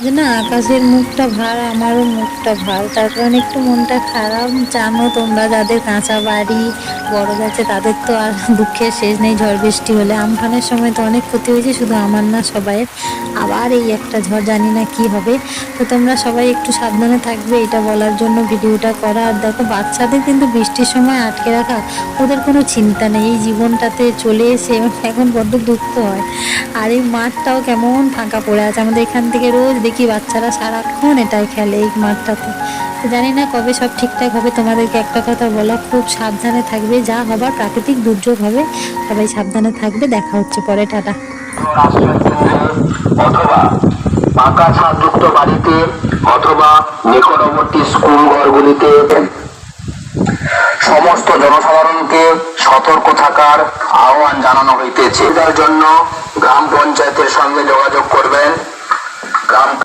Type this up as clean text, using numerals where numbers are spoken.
যে না, আকাশের মুখটা ভার, আমারও মুখটা ভার, তার কারণে একটু মনটা খারাপ। জানো তোমরা, যাদের কাঁচা বাড়ি বড় আছে তাদের তো আর দুঃখের শেষ নেই। ঝড় বৃষ্টি হলে আমফানের সময় তো অনেক ক্ষতি হয়েছে, শুধু আমার না সবাইয়ের। আবার এই একটা ঝড়, জানি না কি হবে। তো তোমরা সবাই একটু সাবধানে থাকবে, এটা বলার জন্য ভিডিওটা করা। আর দেখো, বাচ্চাদের কিন্তু বৃষ্টির সময় আটকে রাখা, ওদের কোনো চিন্তা নেই। এই জীবনটাতে চলে এসে এখন বড্ড দুঃখ হয়। আর এই মাঠটাও কেমন ফাঁকা পড়ে আছে, আমাদের এখান থেকে রোজ দেখি বাচ্চারা সারাক্ষণ এটাই খেলে এই মাঠটাতে। তো জানি না কবে সব ঠিকঠাক হবে। তোমাদেরকে একটা কথা বলা, খুব সাবধানে থাকবে, যা হবার প্রাকৃতিক দুর্যোগ হবে। সবাই সাবধানে থাকবে, দেখা হচ্ছে পরে, টাটা। অথবা পাকা ছাদযুক্ত বাড়িতে অথবা নিকটবর্তী স্কুল ঘরগুলিতে সমস্ত জনসাধারণকে সতর্ক থাকার আহ্বান জানানো হইতেছে। যার জন্য গ্রাম পঞ্চায়েতের সঙ্গে যোগাযোগ করবেন। গ্রাম